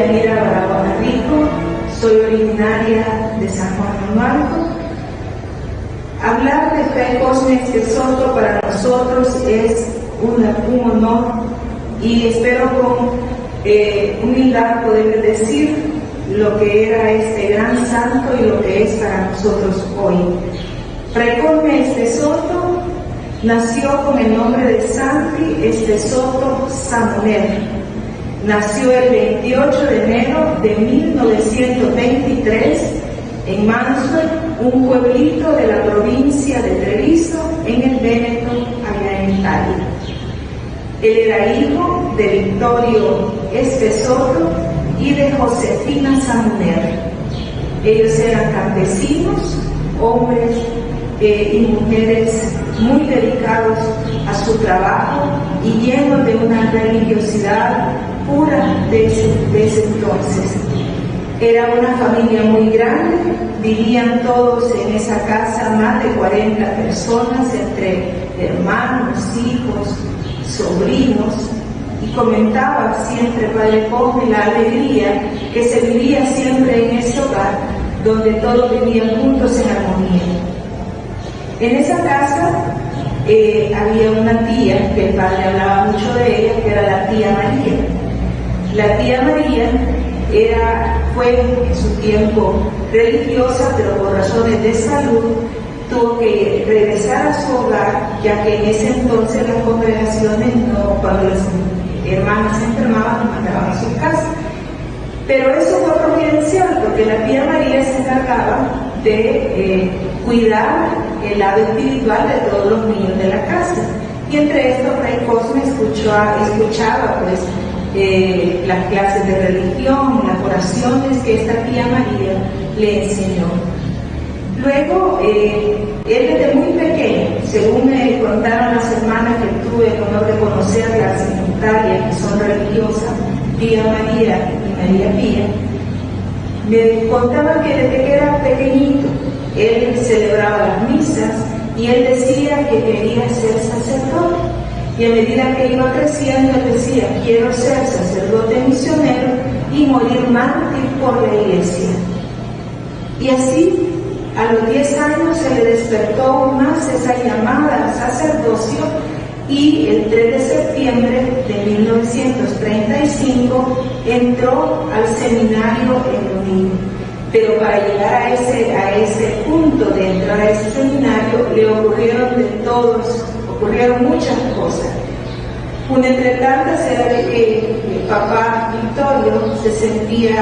Yanira Barahona Rico, soy originaria de San Juan de Marco. Hablar de Fray Cosme Soto para nosotros es un honor y espero con humildad poder decir lo que era este gran santo y lo que es para nosotros hoy. Fray Cosme Soto nació con el nombre de Santi Soto Samuel. Nació el 28 de enero de 1923 en Mansfield, un pueblito de la provincia de Treviso, en el Véneto, allá en Italia. Él era hijo de Vittorio Soto y de Josefina Samuner. Ellos eran campesinos, hombres y mujeres muy dedicados a su trabajo y llenos de una religiosidad pura de ese entonces. Era una familia muy grande, vivían todos en esa casa, más de 40 personas, entre hermanos, hijos, sobrinos, y comentaba siempre Padre Cosme la alegría que se vivía siempre en ese hogar, donde todos vivían juntos en armonía. En esa casa había una tía, que el padre hablaba mucho de ella, que era la tía María. La tía María fue en su tiempo religiosa, pero por razones de salud tuvo que regresar a su hogar, ya que en ese entonces las congregaciones, cuando los hermanos se enfermaban, los mandaban a su casa. Pero eso fue providencial, porque la tía María se encargaba de cuidar el lado espiritual de todos los niños de la casa. Y entre esto, Fray Cosme escuchaba pues las clases de religión, las oraciones que esta tía María le enseñó. Luego, él desde muy pequeño, según me contaron las hermanas que tuve el honor de conocerlas en Italia, que son religiosas, tía María y María Pía, me contaban que desde que era pequeñito, él celebraba las misas y él decía que quería ser sacerdote. Y a medida que iba creciendo, él decía, quiero ser sacerdote misionero y morir mártir por la iglesia. Y así, a los 10 años se le despertó aún más esa llamada al sacerdocio y el 3 de septiembre de 1935 entró al seminario en Lima. Pero para llegar a ese punto de entrar a ese seminario le ocurrieron muchas cosas. Una entre tantas era de que el papá Vittorio se sentía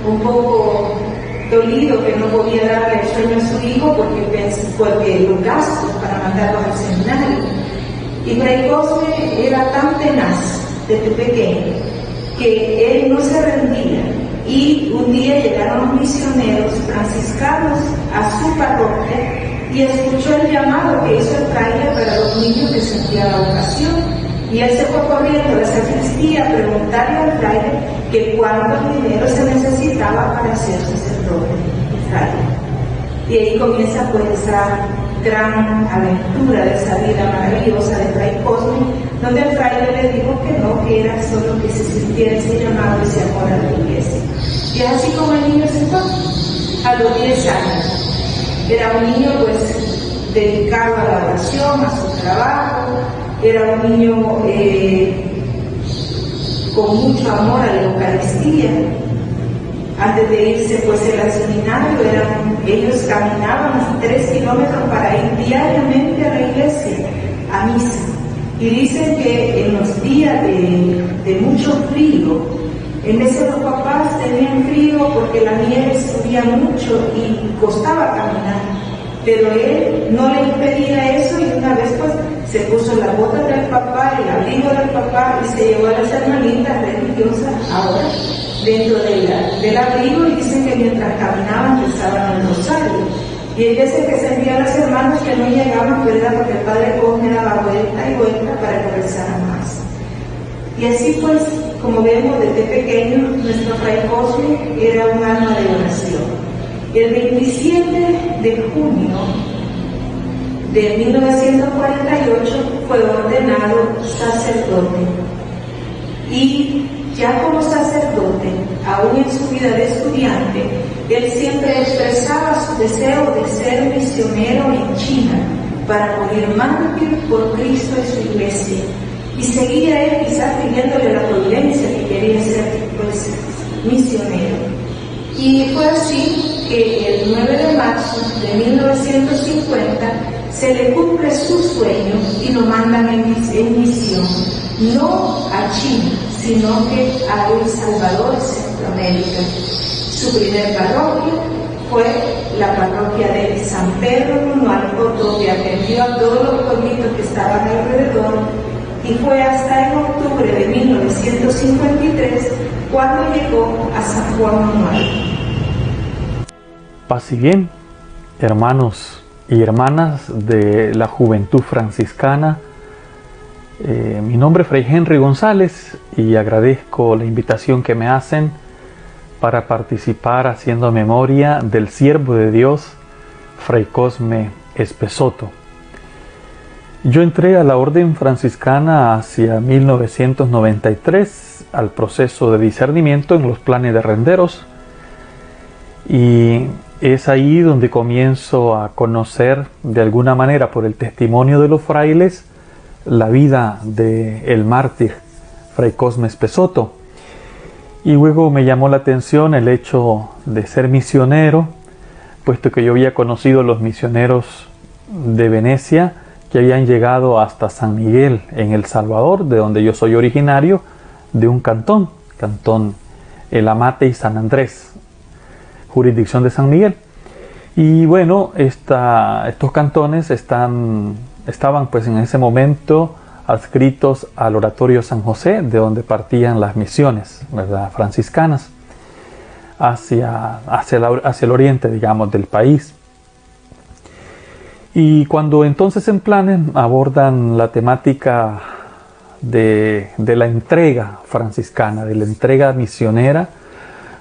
un poco dolido que no podía darle el sueño a su hijo porque los gastos para mandarlos al seminario. Y Fray Cosme era tan tenaz desde pequeño que él no se rendía. Y un día llegaron los misioneros franciscanos a su parroquia y escuchó el llamado que hizo el fraile para los niños que sentían la vocación. Y él se fue corriendo a la sacristía a preguntarle al fraile que cuánto dinero se necesitaba para ser sacerdote y fraile. Y ahí comienza pues esa gran aventura de esa vida maravillosa de Fray Cosme, donde el fraile le dijo que no, que era solo que se sintiera ese llamado y ese amor a la iglesia. Y es así como el niño se fue a los 10 años. Era un niño pues dedicado a la oración, a su trabajo, era un niño con mucho amor a la Eucaristía. Antes de irse pues al seminario, ellos caminaban 3 kilómetros para ir diariamente a la iglesia, a misa. Y dicen que en los días de mucho frío, en veces los papás tenían frío porque la nieve subía mucho y costaba caminar, pero él no le impedía eso y una vez pues se puso las botas del papá, el abrigo del papá y se llevó a las hermanitas religiosas ahora dentro del abrigo y dicen que mientras caminaban rezaban el rosario. Y hay veces que sentían las hermanas que no llegaban, ¿verdad? Porque el padre Cosme daba vuelta y vuelta para que rezaran más. Y así pues, como vemos desde pequeño, nuestro Fray Cosme era un alma de oración. El 27 de junio de 1948 fue ordenado sacerdote. Y ya como sacerdote, ahora aún en su vida de estudiante, él siempre expresaba su deseo de ser misionero en China para morir mártir por Cristo y su iglesia. Y seguía él quizás pidiéndole la providencia que quería ser pues misionero. Y fue así que el 9 de marzo de 1950 se le cumple su sueño y lo mandan en misión, no a China, sino que a El Salvador, Centroamérica. Su primer parroquia fue la parroquia de San Pedro Nonualco, donde atendió a todos los pueblitos que estaban alrededor, y fue hasta en octubre de 1953 cuando llegó a San Juan Nonualco. Paz y bien, hermanos y hermanas de la Juventud Franciscana. Mi nombre es Fray Henry González y agradezco la invitación que me hacen para participar haciendo memoria del siervo de Dios, Fray Cosme Espessoto. Yo entré a la Orden Franciscana hacia 1993 al proceso de discernimiento en los planes de renderos, y es ahí donde comienzo a conocer de alguna manera por el testimonio de los frailes la vida del mártir Fray Cosme Espessoto. Y luego me llamó la atención el hecho de ser misionero, puesto que yo había conocido los misioneros de Venecia que habían llegado hasta San Miguel en El Salvador, de donde yo soy originario, de un cantón El Amate y San Andrés, jurisdicción de San Miguel. Y bueno, estos cantones estaban pues en ese momento adscritos al Oratorio San José, de donde partían las misiones, ¿verdad?, franciscanas hacia el oriente, digamos, del país. Y cuando entonces en planes abordan la temática de la entrega franciscana, de la entrega misionera,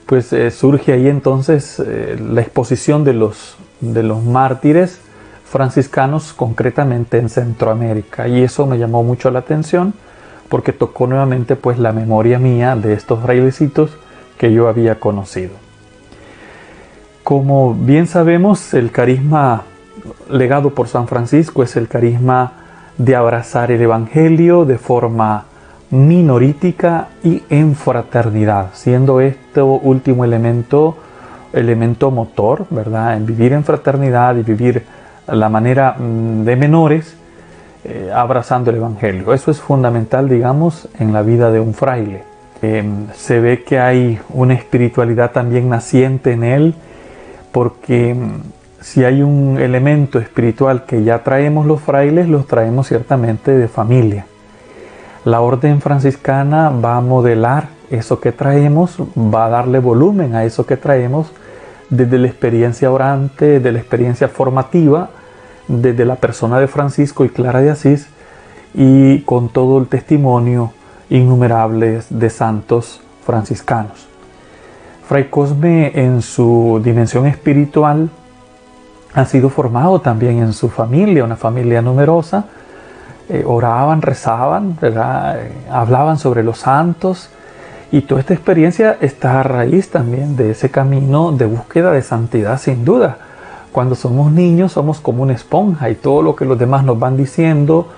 pues surge ahí entonces la exposición de los mártires franciscanos, concretamente en Centroamérica, y eso me llamó mucho la atención porque tocó nuevamente pues la memoria mía de estos frailecitos que yo había conocido. Como bien sabemos, el carisma legado por San Francisco es el carisma de abrazar el Evangelio de forma minorítica y en fraternidad, siendo este último elemento motor, ¿verdad?, en vivir en fraternidad y vivir la manera de menores, abrazando el Evangelio. Eso es fundamental, digamos, en la vida de un fraile. Se ve que hay una espiritualidad también naciente en él, porque si hay un elemento espiritual que ya traemos los frailes, los traemos ciertamente de familia. La orden franciscana va a modelar eso que traemos, va a darle volumen a eso que traemos desde la experiencia orante, de la experiencia formativa, desde la persona de Francisco y Clara de Asís, y con todo el testimonio innumerables de santos franciscanos. Fray Cosme, en su dimensión espiritual, ha sido formado también en su familia, una familia numerosa. Oraban, rezaban, ¿verdad?, hablaban sobre los santos, y toda esta experiencia está a raíz también de ese camino de búsqueda de santidad, sin duda. Cuando somos niños somos como una esponja, y todo lo que los demás nos van diciendo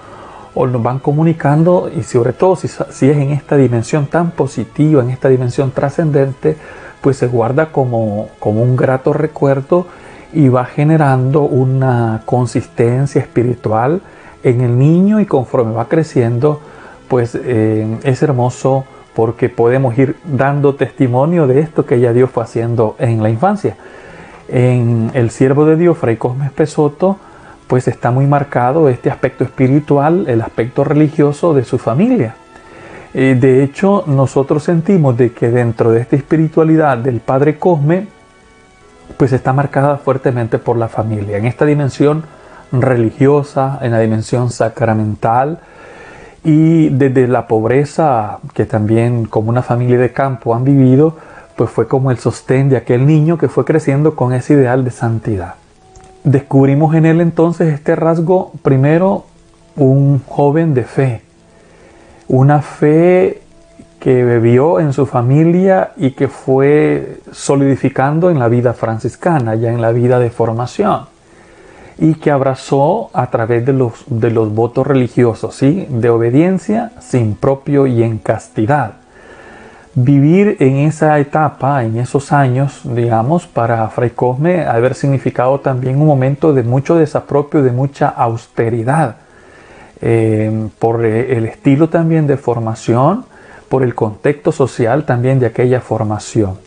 o nos van comunicando, y sobre todo si es en esta dimensión tan positiva, en esta dimensión trascendente, pues se guarda como un grato recuerdo y va generando una consistencia espiritual en el niño, y conforme va creciendo, pues es hermoso porque podemos ir dando testimonio de esto que ya Dios fue haciendo en la infancia. En el siervo de Dios, Fray Cosme Espessoto, pues está muy marcado este aspecto espiritual, el aspecto religioso de su familia. De hecho, nosotros sentimos de que dentro de esta espiritualidad del Padre Cosme, pues está marcada fuertemente por la familia, en esta dimensión religiosa, en la dimensión sacramental, y desde la pobreza que también como una familia de campo han vivido, pues fue como el sostén de aquel niño que fue creciendo con ese ideal de santidad. Descubrimos en él entonces este rasgo, primero, un joven de fe, una fe que bebió en su familia y que fue solidificando en la vida franciscana, ya en la vida de formación, y que abrazó a través de los votos religiosos, ¿sí? De obediencia, sin propio y en castidad. Vivir en esa etapa, en esos años, digamos, para Fray Cosme haber significado también un momento de mucho desapropio, de mucha austeridad, por el estilo también de formación, por el contexto social también de aquella formación.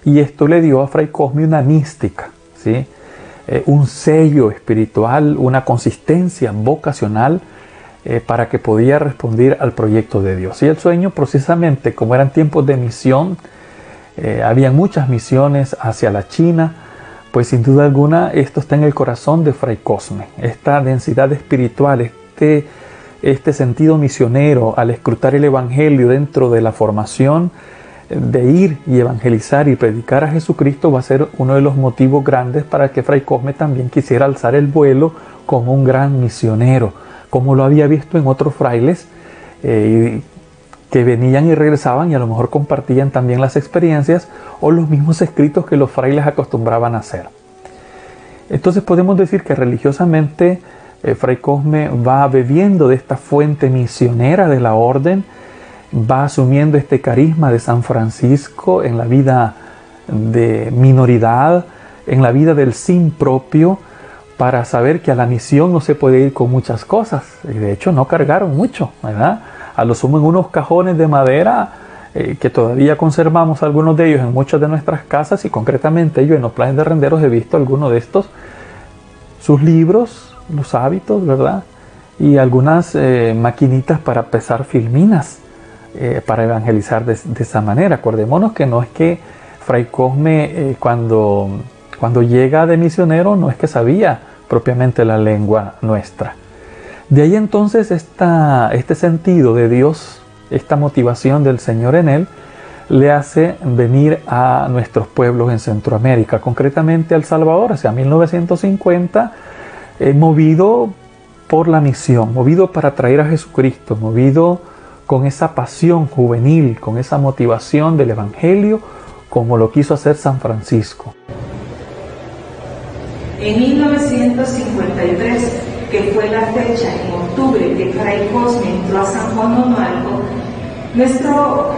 Y esto le dio a Fray Cosme una mística, ¿sí? Un sello espiritual, una consistencia vocacional para que podía responder al proyecto de Dios. Y el sueño, precisamente, como eran tiempos de misión, había muchas misiones hacia la China, pues sin duda alguna esto está en el corazón de Fray Cosme, esta densidad espiritual, este sentido misionero al escrutar el Evangelio dentro de la formación, de ir y evangelizar y predicar a Jesucristo, va a ser uno de los motivos grandes para que Fray Cosme también quisiera alzar el vuelo como un gran misionero, como lo había visto en otros frailes que venían y regresaban y a lo mejor compartían también las experiencias o los mismos escritos que los frailes acostumbraban a hacer. Entonces podemos decir que religiosamente Fray Cosme va bebiendo de esta fuente misionera de la orden, va asumiendo este carisma de San Francisco en la vida de minoridad, en la vida del sin propio, para saber que a la misión no se puede ir con muchas cosas. Y de hecho no cargaron mucho, ¿verdad? A lo sumo en unos cajones de madera que todavía conservamos algunos de ellos en muchas de nuestras casas, y concretamente yo en los planes de renderos he visto algunos de estos, sus libros, los hábitos, ¿verdad? Y algunas maquinitas para pesar filminas, para evangelizar de esa manera. Acordémonos que no es que Fray Cosme cuando llega de misionero no es que sabía propiamente la lengua nuestra. De ahí entonces este sentido de Dios, esta motivación del Señor en él, le hace venir a nuestros pueblos en Centroamérica, concretamente a El Salvador, hacia 1950, movido por la misión, movido para traer a Jesucristo, movido con esa pasión juvenil, con esa motivación del Evangelio, como lo quiso hacer San Francisco. En 1953, que fue la fecha en octubre que Fray Cosme entró a San Juan Nonualco, nuestro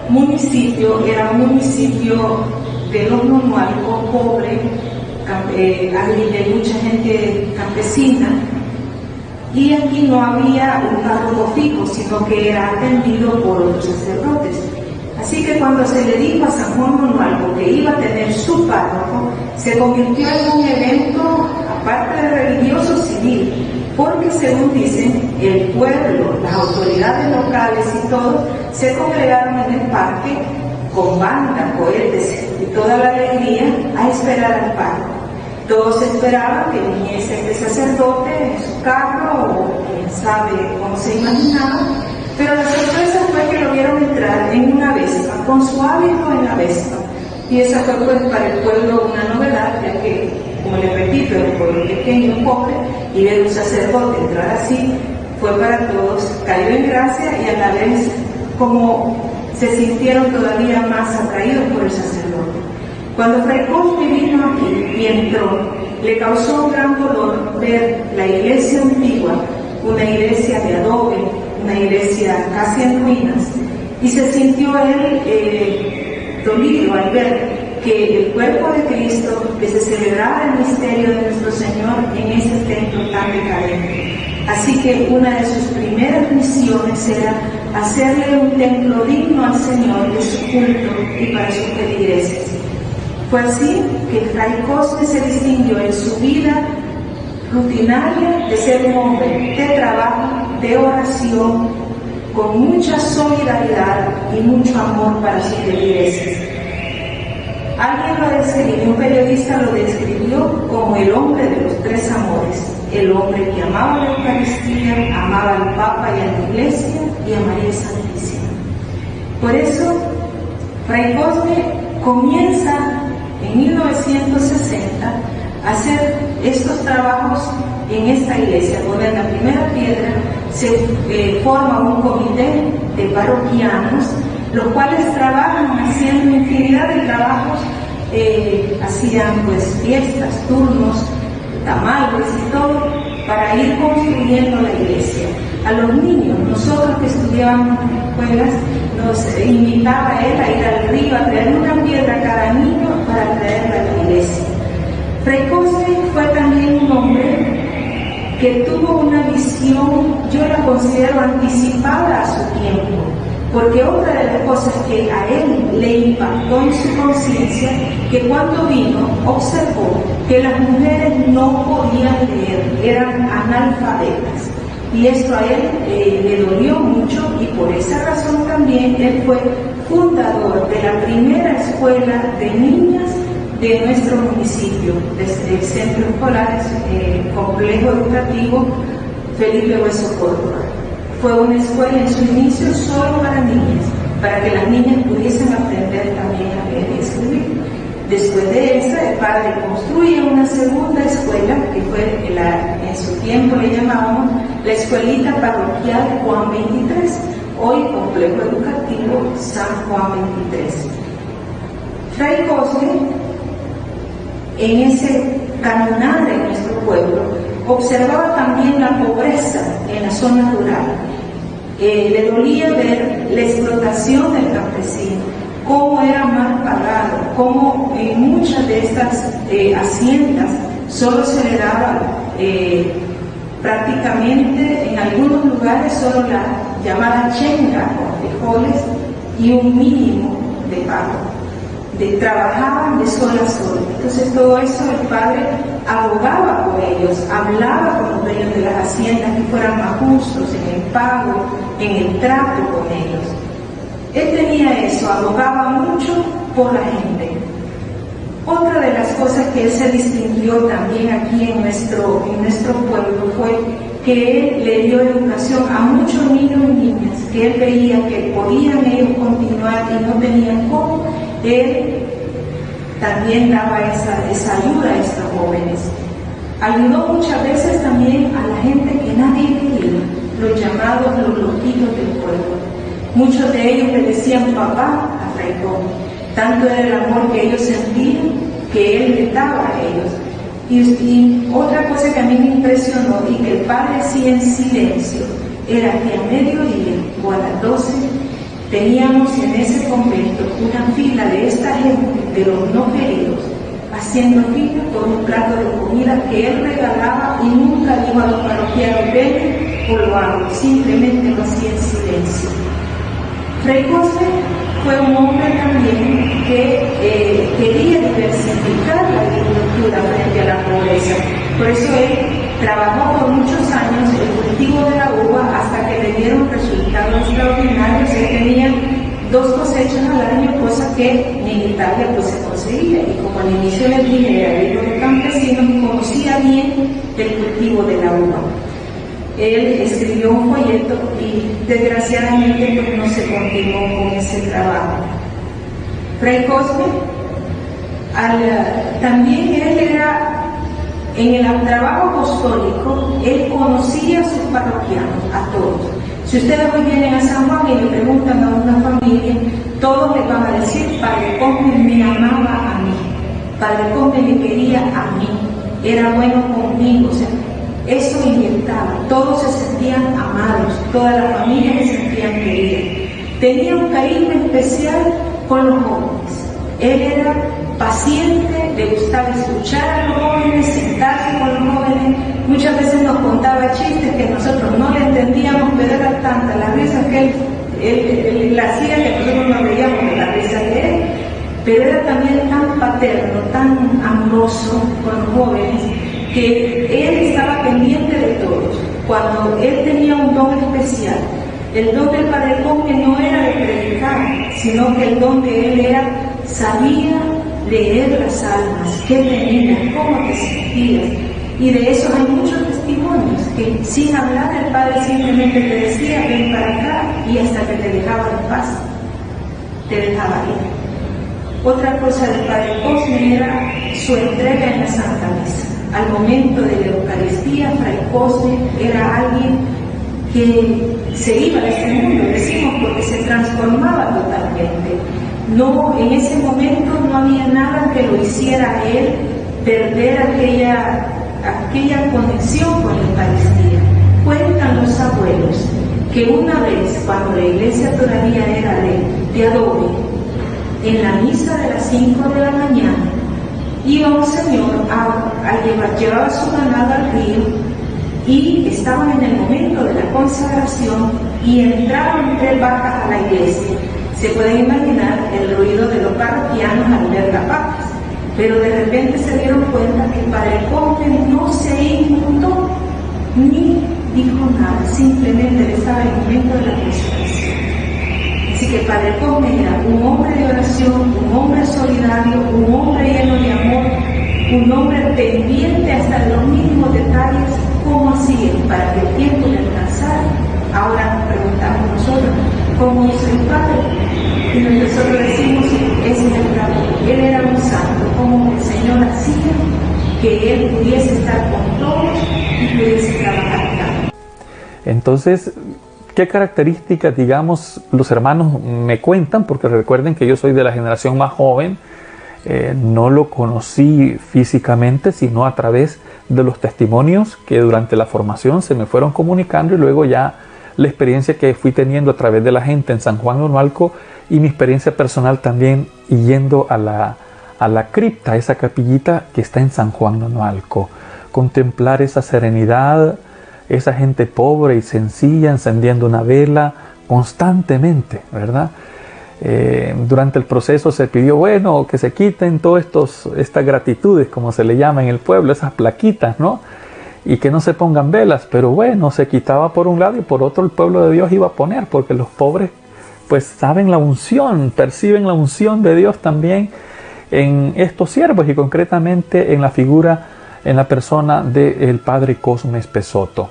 municipio era un municipio de los Nonualco pobre, de mucha gente campesina, y aquí no había un párroco fijo, sino que era atendido por otros sacerdotes. Así que cuando se le dijo a San Juan Nonualco que iba a tener su párroco, se convirtió en un evento, aparte de religioso, civil, porque según dicen, el pueblo, las autoridades locales y todos, se congregaron en el parque con banda, cohetes y toda la alegría a esperar al párroco. Todos esperaban que viniese este sacerdote en su carro, o quién sabe cómo se imaginaba, pero la sorpresa fue que lo vieron entrar en una Vespa, con su hábito en la Vespa. Y esa fue pues, para el pueblo una novedad, ya que, como les repito, era un pueblo pequeño, pobre, y ver un sacerdote entrar así fue para todos, cayó en gracia, y a la vez como se sintieron todavía más atraídos por el sacerdote. Cuando Fray Cosme vino aquí y entró, le causó un gran dolor ver la iglesia antigua, una iglesia de adobe, una iglesia casi en ruinas, y se sintió él dolido al ver que el cuerpo de Cristo, que se celebraba el misterio de nuestro Señor en ese templo tan decadente. Así que una de sus primeras misiones era hacerle un templo digno al Señor de su culto y para sus feligreses. Fue así que Fray Cosme se distinguió en su vida rutinaria de ser un hombre de trabajo, de oración, con mucha solidaridad y mucho amor para sus feligreses. Alguien lo describió, un periodista lo describió como el hombre de los tres amores: el hombre que amaba la Eucaristía, amaba al Papa y a la Iglesia y a María Santísima. Por eso, Fray Cosme comienza en 1960 a hacer estos trabajos en esta iglesia. Poner la primera piedra, se forma un comité de parroquianos los cuales trabajan haciendo infinidad de trabajos, hacían pues fiestas, turnos, tamales y todo, para ir construyendo la iglesia. A los niños, nosotros que estudiábamos en escuelas, nos invitaba él a ir al río a traer una piedra a cada niño para traerla a la iglesia. Fray Cosme fue también un hombre que tuvo una visión, yo la considero anticipada a su tiempo, porque otra de las cosas que a él le impactó en su conciencia, que cuando vino observó que las mujeres no podían leer, eran analfabetas. Y esto a él le dolió mucho, y por esa razón también él fue fundador de la primera escuela de niñas de nuestro municipio, desde el Centro Escolar Complejo Educativo Felipe Hueso Córdoba. Fue una escuela en su inicio solo para niñas, para que las niñas pudiesen aprender también a leer y escribir. Después de esa, el padre construye una segunda escuela, que fue en su tiempo le llamábamos la Escuelita Parroquial Juan 23, hoy Complejo Educativo San Juan 23. Fray Cosme, en ese caminar de nuestro pueblo, observaba también la pobreza en la zona rural. Le dolía ver la explotación del campesino, cómo era mal pagado, cómo en muchas de estas haciendas solo se le daba prácticamente, en algunos lugares, solo la llamada chenga o frijoles y un mínimo de pago. Trabajaban de sol a sol. Entonces todo eso el padre abogaba por ellos, hablaba con los dueños de las haciendas que fueran más justos en el pago, en el trato con ellos. Él tenía eso, abogaba mucho por la gente. Otra de las cosas que él se distinguió también aquí en nuestro pueblo fue que él le dio educación a muchos niños y niñas que él veía que podían ellos continuar y no tenían cómo. Él también daba esa ayuda a estos jóvenes. Ayudó muchas veces también a la gente que nadie quería, los llamados los loquitos del pueblo. Muchos de ellos le decían papá a Fray Cosme. Tanto era el amor que ellos sentían que él les daba a ellos. Y otra cosa que a mí me impresionó y que el padre hacía en silencio era que a mediodía o a las 12 teníamos en ese convento una fila de esta gente, de los no queridos, haciendo fila por un plato de comida que él regalaba, y nunca dijo a los parroquianos ven o lo hago, simplemente lo hacía en silencio. Fray Cosme fue un hombre también que quería diversificar la agricultura frente a la pobreza. Por eso él trabajó por muchos años el cultivo de la uva hasta que le dieron resultados extraordinarios. Él tenía 2 cosechas al año, cosa que en Italia pues se conseguía. Y como al inicio les dije, era hijo de campesinos, conocía bien el cultivo de la uva. Él escribió un folleto y desgraciadamente pues, no se continuó con ese trabajo. Fray Cosme, también él era, en el trabajo apostólico, él conocía a sus parroquianos, a todos. Si ustedes hoy vienen a San Juan y le preguntan a una familia, todos les van a decir, Padre Cosme me amaba a mí, Padre Cosme me quería a mí, era bueno conmigo, o sea, eso inyectaba, todos se sentían amados, toda la familia se sentían queridas. Tenía un cariño especial con los jóvenes. Él era paciente, le gustaba escuchar a los jóvenes, sentarse con los jóvenes. Muchas veces nos contaba chistes que nosotros no le entendíamos, pero era tanta la risa que él hacía que nosotros nos reíamos de la risa de él. Pero era también tan paterno, tan amoroso con los jóvenes, que él estaba pendiente de todos. Cuando él tenía un don especial, el don del Padre Cosme no era de predicar, sino que el don de él era, sabía leer las almas, qué tenías, cómo te sentías. Y de eso hay muchos testimonios, que sin hablar el Padre simplemente te decía, ven para acá, y hasta que te dejaba en paz, te dejaba ir. Otra cosa del Padre Cosme era su entrega en la Santa Misa. Al momento de la Eucaristía, Fray Cosme era alguien que se iba de este mundo, decimos, porque se transformaba totalmente. No, en ese momento no había nada que lo hiciera a él perder aquella conexión con la Eucaristía. Cuentan los abuelos que una vez, cuando la iglesia todavía era de adobe, en la misa de las 5 de la mañana, iba un señor llevaba su ganado al río y estaban en el momento de la consagración y entraron 3 vacas a la iglesia. Se pueden imaginar el ruido de los parroquianos al ver las vacas, pero de repente se dieron cuenta que Padre Cosme no se inmutó ni dijo nada, simplemente él estaba en el momento de la consagración. Así que Padre Cosme era un hombre de oración, un hombre solidario, un hombre lleno de amor, un hombre pendiente hasta de los mínimos detalles, cómo hacía para que el tiempo le alcanzara. Ahora preguntamos nosotros, ¿cómo hizo el Padre? Y nosotros decimos, ese es el trabajo. Él era un santo, como el Señor hacía que él pudiese estar con todos y pudiese trabajar tanto. Entonces, ¿qué características, digamos, los hermanos me cuentan? Porque recuerden que yo soy de la generación más joven, no lo conocí físicamente, sino a través de los testimonios que durante la formación se me fueron comunicando y luego ya la experiencia que fui teniendo a través de la gente en San Juan de Onualco y mi experiencia personal también yendo a la cripta, esa capillita que está en San Juan de Onualco. Contemplar esa serenidad, esa gente pobre y sencilla encendiendo una vela constantemente, ¿verdad? Durante el proceso se pidió, bueno, que se quiten todas estas gratitudes, como se le llama en el pueblo, esas plaquitas, ¿no? Y que no se pongan velas, pero bueno, se quitaba por un lado y por otro el pueblo de Dios iba a poner, porque los pobres pues saben la unción, perciben la unción de Dios también en estos siervos y concretamente en la figura, en la persona del Padre Cosme Espesotto.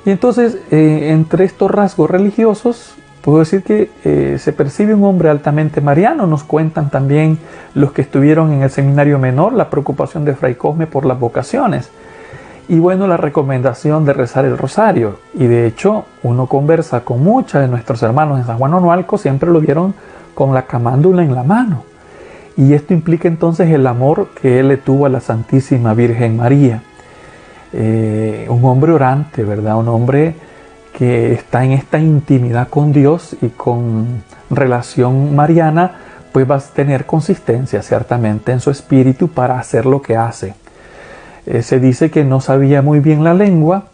Y entonces, entre estos rasgos religiosos, puedo decir que se percibe un hombre altamente mariano. Nos cuentan también los que estuvieron en el seminario menor la preocupación de Fray Cosme por las vocaciones. Y bueno, la recomendación de rezar el rosario. Y de hecho, uno conversa con muchos de nuestros hermanos en San Juan de Onualco, siempre lo vieron con la camándula en la mano. Y esto implica entonces el amor que él le tuvo a la Santísima Virgen María. Un hombre orante, ¿verdad? Un hombre que está en esta intimidad con Dios y con relación mariana, pues va a tener consistencia ciertamente en su espíritu para hacer lo que hace. Se dice que no sabía muy bien la lengua,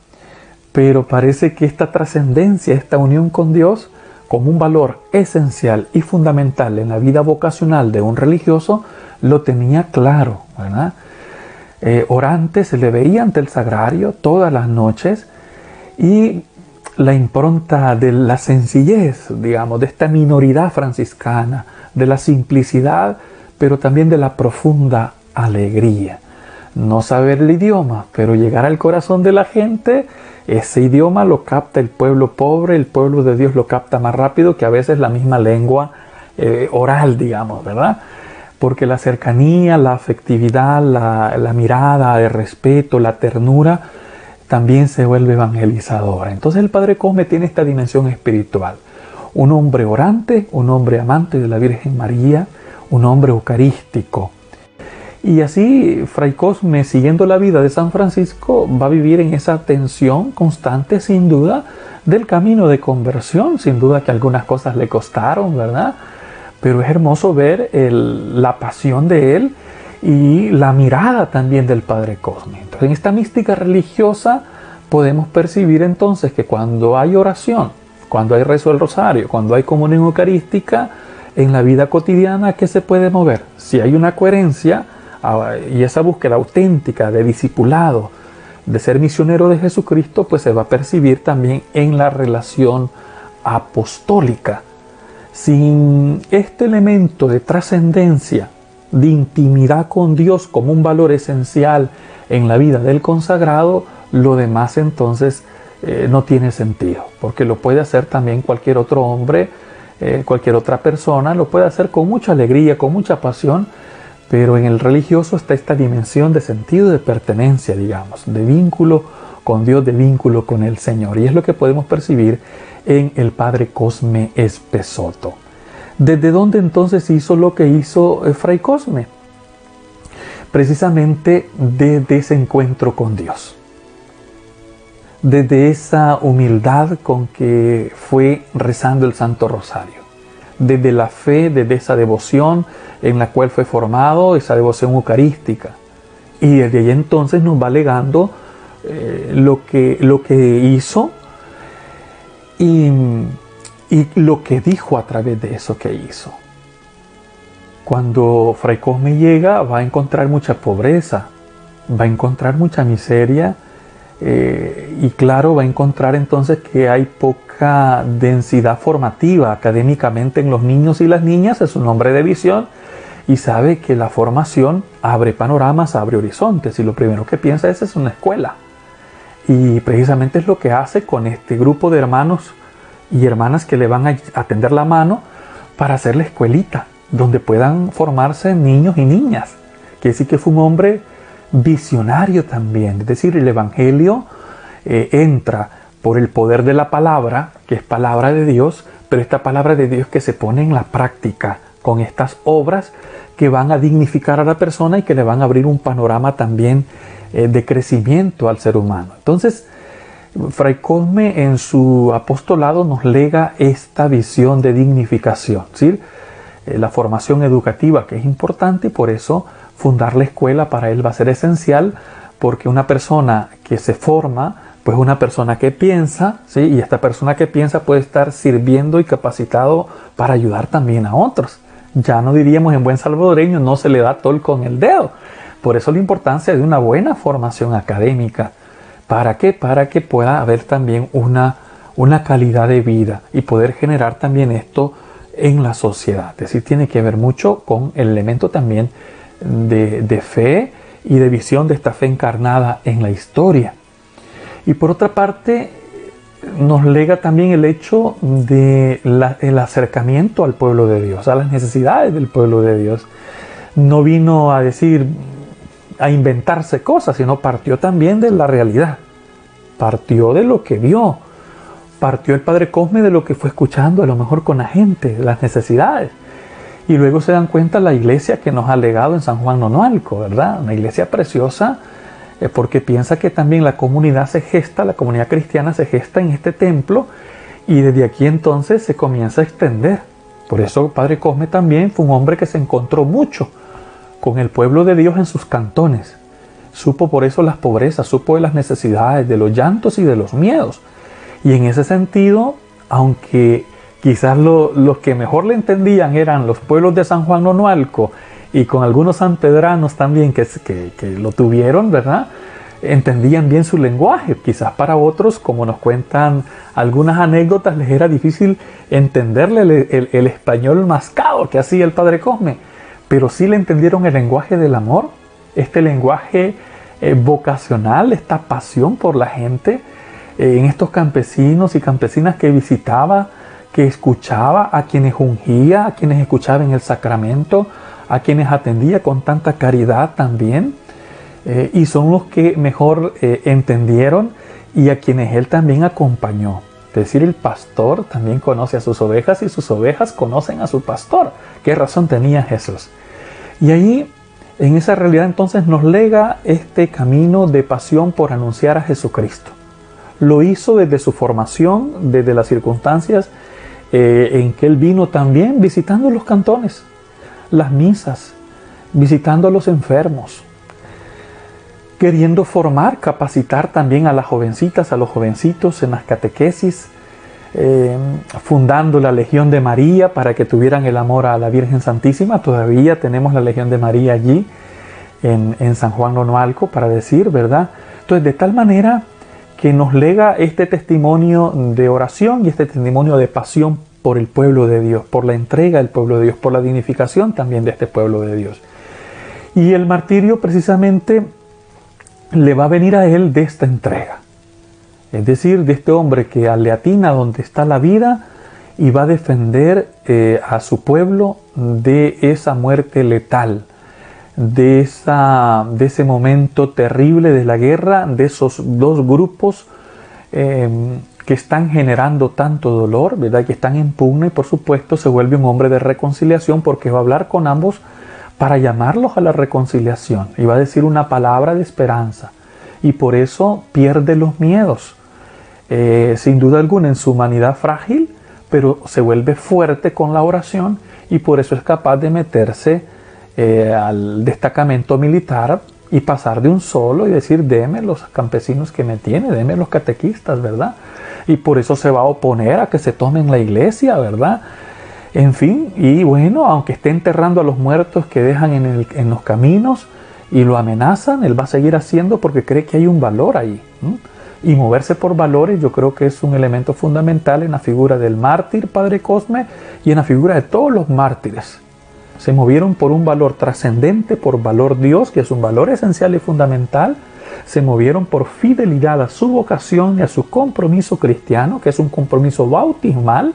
pero parece que esta trascendencia, esta unión con Dios, como un valor esencial y fundamental en la vida vocacional de un religioso, lo tenía claro, ¿verdad? Orante, se le veía ante el sagrario todas las noches y la impronta de la sencillez, digamos, de esta minoridad franciscana, de la simplicidad, pero también de la profunda alegría. No saber el idioma, pero llegar al corazón de la gente, ese idioma lo capta el pueblo pobre, el pueblo de Dios lo capta más rápido que a veces la misma lengua oral, digamos, ¿verdad? Porque la cercanía, la afectividad, la mirada de respeto, la ternura, también se vuelve evangelizadora. Entonces el Padre Cosme tiene esta dimensión espiritual. Un hombre orante, un hombre amante de la Virgen María, un hombre eucarístico. Y así Fray Cosme, siguiendo la vida de San Francisco, va a vivir en esa tensión constante, sin duda, del camino de conversión. Sin duda que algunas cosas le costaron, ¿verdad? Pero es hermoso ver la pasión de él y la mirada también del Padre Cosme. Entonces, en esta mística religiosa podemos percibir entonces que cuando hay oración, cuando hay rezo del rosario, cuando hay comunión eucarística, en la vida cotidiana, ¿qué se puede mover? Si hay una coherencia y esa búsqueda auténtica de discipulado, de ser misionero de Jesucristo, pues se va a percibir también en la relación apostólica. Sin este elemento de trascendencia, de intimidad con Dios como un valor esencial en la vida del consagrado, lo demás entonces no tiene sentido, porque lo puede hacer también cualquier otro hombre, cualquier otra persona, lo puede hacer con mucha alegría, con mucha pasión, pero en el religioso está esta dimensión de sentido de pertenencia, digamos, de vínculo con Dios, de vínculo con el Señor. Y es lo que podemos percibir en el padre Cosme Espesotto. ¿Desde dónde entonces hizo lo que hizo Fray Cosme? Precisamente desde ese encuentro con Dios. Desde esa humildad con que fue rezando el Santo Rosario. Desde la fe, desde esa devoción en la cual fue formado, esa devoción eucarística. Y desde ahí entonces nos va legando lo que hizo y lo que dijo a través de eso que hizo. Cuando Fray Cosme llega, va a encontrar mucha pobreza, va a encontrar mucha miseria, y claro, va a encontrar entonces que hay poca densidad formativa académicamente en los niños y las niñas. Es un hombre de visión y sabe que la formación abre panoramas, abre horizontes, y lo primero que piensa es una escuela. Y precisamente es lo que hace con este grupo de hermanos y hermanas que le van a tender la mano para hacer la escuelita, donde puedan formarse niños y niñas. Quiere decir que fue un hombre visionario también. Es decir, el Evangelio entra por el poder de la palabra, que es palabra de Dios, pero esta palabra de Dios que se pone en la práctica con estas obras que van a dignificar a la persona y que le van a abrir un panorama también de crecimiento al ser humano. Entonces, Fray Cosme en su apostolado nos lega esta visión de dignificación, ¿sí? La formación educativa, que es importante, y por eso fundar la escuela para él va a ser esencial, porque una persona que se forma, pues una persona que piensa, ¿sí? Y esta persona que piensa puede estar sirviendo y capacitado para ayudar también a otros. Ya no diríamos en buen salvadoreño, no se le da tol con el dedo. Por eso la importancia de una buena formación académica. ¿Para qué? Para que pueda haber también una calidad de vida y poder generar también esto en la sociedad. Es decir, tiene que ver mucho con el elemento también de fe y de visión de esta fe encarnada en la historia. Y por otra parte, nos lega también el hecho del acercamiento al pueblo de Dios, a las necesidades del pueblo de Dios. No vino a decir, a inventarse cosas, sino partió también de la realidad. Partió de lo que vio. Partió el padre Cosme de lo que fue escuchando a lo mejor con la gente, las necesidades. Y luego se dan cuenta la iglesia que nos ha legado en San Juan Nonualco, ¿verdad? Una iglesia preciosa, porque piensa que también la comunidad cristiana se gesta en este templo, y desde aquí entonces se comienza a extender. Por eso padre Cosme también fue un hombre que se encontró mucho con el pueblo de Dios en sus cantones. Supo por eso las pobrezas, supo de las necesidades, de los llantos y de los miedos. Y en ese sentido, aunque quizás los que mejor le entendían eran los pueblos de San Juan Nonualco y con algunos sanpedranos también que lo tuvieron, ¿verdad? Entendían bien su lenguaje. Quizás para otros, como nos cuentan algunas anécdotas, les era difícil entenderle el español mascado que hacía el padre Cosme. Pero sí le entendieron el lenguaje del amor, este lenguaje vocacional, esta pasión por la gente, en estos campesinos y campesinas que visitaba, que escuchaba, a quienes ungía, a quienes escuchaba en el sacramento, a quienes atendía con tanta caridad también, y son los que mejor entendieron y a quienes él también acompañó. Es decir, el pastor también conoce a sus ovejas y sus ovejas conocen a su pastor. ¿Qué razón tenía Jesús? Y ahí, en esa realidad entonces nos lega este camino de pasión por anunciar a Jesucristo. Lo hizo desde su formación, desde las circunstancias en que él vino también visitando los cantones, las misas, visitando a los enfermos, queriendo formar, capacitar también a las jovencitas, a los jovencitos en las catequesis, fundando la Legión de María para que tuvieran el amor a la Virgen Santísima. Todavía tenemos la Legión de María allí en San Juan Nonualco, para decir, ¿verdad? Entonces, de tal manera que nos lega este testimonio de oración y este testimonio de pasión por el pueblo de Dios, por la entrega del pueblo de Dios, por la dignificación también de este pueblo de Dios. Y el martirio precisamente le va a venir a él de esta entrega. Es decir, de este hombre que le atina donde está la vida y va a defender a su pueblo de esa muerte letal, de ese momento terrible de la guerra, de esos dos grupos que están generando tanto dolor, ¿verdad? Que están en pugna, y por supuesto se vuelve un hombre de reconciliación, porque va a hablar con ambos para llamarlos a la reconciliación y va a decir una palabra de esperanza, y por eso pierde los miedos, sin duda alguna en su humanidad frágil, pero se vuelve fuerte con la oración, y por eso es capaz de meterse al destacamento militar y pasar de un solo y decir: deme los campesinos que me tiene, deme los catequistas, ¿verdad? Y por eso se va a oponer a que se tomen la iglesia, ¿verdad? En fin, y bueno, aunque esté enterrando a los muertos que dejan en los caminos y lo amenazan, él va a seguir haciendo porque cree que hay un valor ahí, ¿no? Y moverse por valores, yo creo que es un elemento fundamental en la figura del mártir Padre Cosme y en la figura de todos los mártires. Se movieron por un valor trascendente, por valor Dios, que es un valor esencial y fundamental. Se movieron por fidelidad a su vocación y a su compromiso cristiano, que es un compromiso bautismal,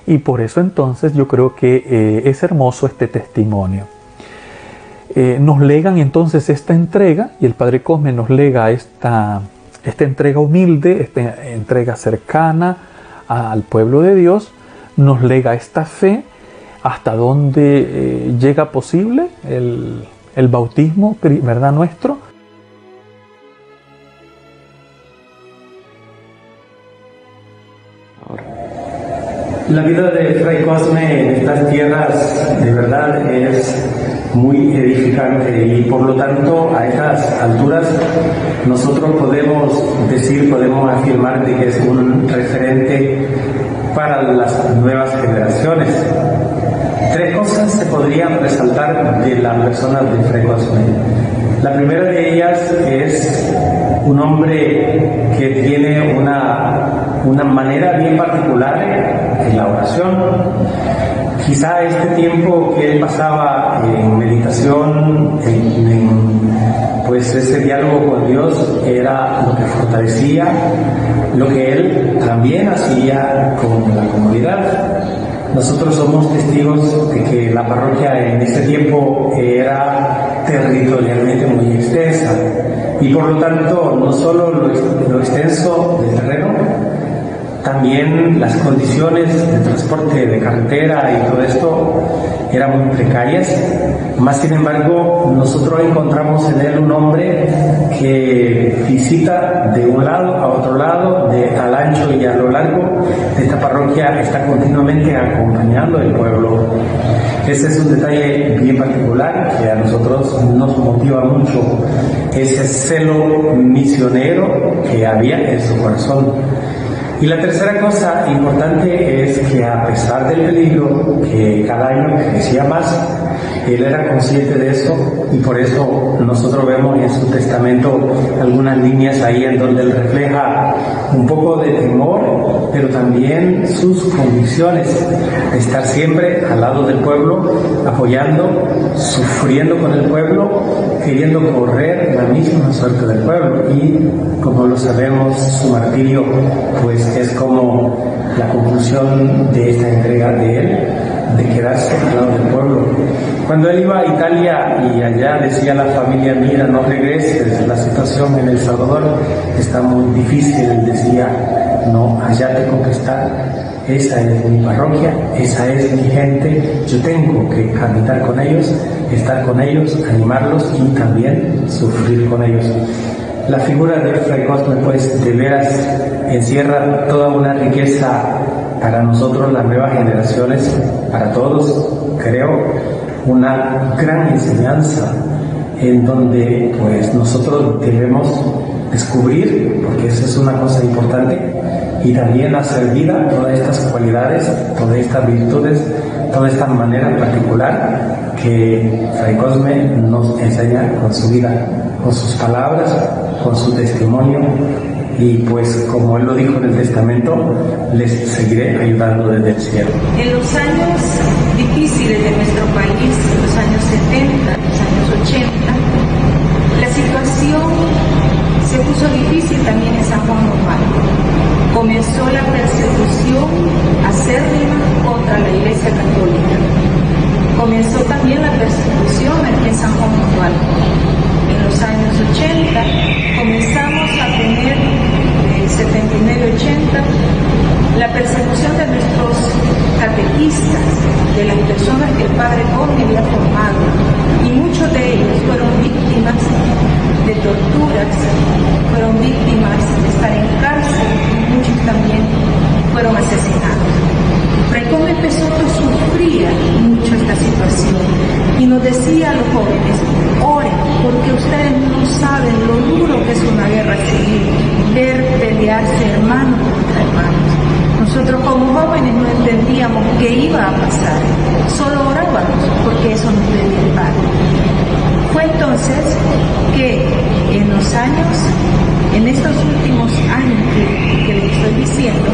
y por eso entonces yo creo que es hermoso este testimonio. Nos legan entonces esta entrega, y el Padre Cosme nos lega esta entrega humilde, esta entrega cercana al pueblo de Dios, nos lega esta fe hasta donde llega posible el bautismo, ¿verdad?, nuestro. La vida de Fray Cosme en estas tierras de verdad es muy edificante, y por lo tanto a estas alturas nosotros podemos afirmar de que es un referente para las nuevas generaciones. Tres cosas se podrían resaltar de la persona de Fray Cosme. La primera de ellas es un hombre que tiene una manera bien particular en la oración. Quizá este tiempo que él pasaba en meditación, pues ese diálogo con Dios era lo que fortalecía lo que él también hacía con la comunidad. Nosotros somos testigos de que la parroquia en ese tiempo era territorialmente muy extensa, y por lo tanto no solo lo extenso del terreno, también las condiciones de transporte de carretera y todo esto eran muy precarias. Más sin embargo, nosotros encontramos en él un hombre que visita de un lado a otro lado, al ancho y a lo largo de esta parroquia, está continuamente acompañando al pueblo. Ese es un detalle bien particular que a nosotros nos motiva mucho, ese celo misionero que había en su corazón. Y la tercera cosa importante es que, a pesar del peligro que cada año crecía más, él era consciente de eso, y por eso nosotros vemos en su testamento algunas líneas ahí en donde él refleja un poco de temor, pero también sus convicciones de estar siempre al lado del pueblo, apoyando, sufriendo con el pueblo, queriendo correr la misma suerte del pueblo. Y como lo sabemos, su martirio pues es como la conclusión de esta entrega de él, de quedarse al lado del pueblo. Cuando él iba a Italia y allá decía a la familia: mira, no regreses, la situación en El Salvador está muy difícil, él decía: no, allá tengo que estar, esa es mi parroquia, esa es mi gente, yo tengo que caminar con ellos, estar con ellos, animarlos y también sufrir con ellos. La figura de Fray Cosme pues de veras encierra toda una riqueza para nosotros, las nuevas generaciones, para todos, creo, una gran enseñanza en donde pues nosotros debemos descubrir, porque eso es una cosa importante, y también hacer vida todas estas cualidades, todas estas virtudes, toda esta manera particular que Fray Cosme nos enseña con su vida, con sus palabras, con su testimonio. Y pues, como él lo dijo en el testamento, les seguiré ayudando desde el cielo. En los años difíciles de nuestro país, en los años 70, los años 80, la situación se puso difícil también en San Juan Romano. Comenzó la persecución acérrima contra la Iglesia Católica. Comenzó también la persecución aquí en San Juan Romano. ustedes no saben lo duro que es una guerra civil, ver pelearse hermanos contra hermanos. Nosotros como jóvenes no entendíamos qué iba a pasar, solo orábamos porque eso nos pedía el Padre. Fue entonces que en estos últimos años que les estoy diciendo,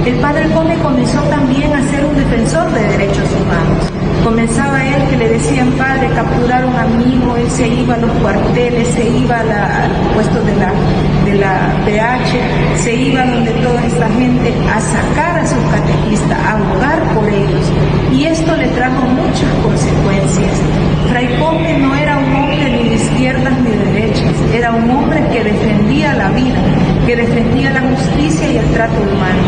el Padre Come comenzó también a ser un defensor de derechos humanos. Comenzaba él que le decían: padre, capturar a un amigo, él se iba a los cuarteles, se iba al puesto de la PH, se iba donde toda esta gente a sacar a sus catequistas, a abogar por ellos. Y esto le trajo muchas consecuencias. Fray Come no era un hombre ni de izquierdas ni de derechas, era un hombre que defendía la vida, que defendía la justicia y el trato humano.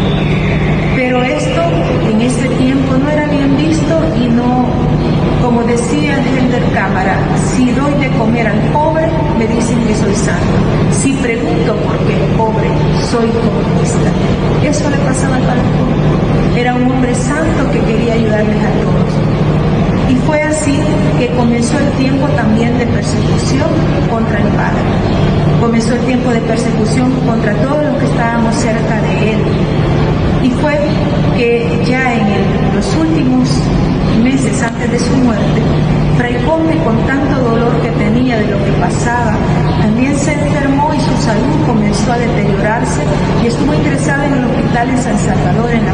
Pero esto en ese tiempo no era bien visto y no, como decía Helder Cámara, si doy de comer al pobre, me dicen que soy santo. Si pregunto por qué es pobre, soy comunista. Eso le pasaba al Padre Come. Era un hombre santo que quería ayudarles a todos. Y fue así que comenzó el tiempo también de persecución contra el Padre. Comenzó el tiempo de persecución contra todos los que estábamos cerca de él. Y fue que ya en los últimos meses antes de su muerte, Fray Come, con tanto dolor que tenía de lo que pasaba, también se enfermó y su salud comenzó a deteriorarse y estuvo ingresado en el hospital en San Salvador, en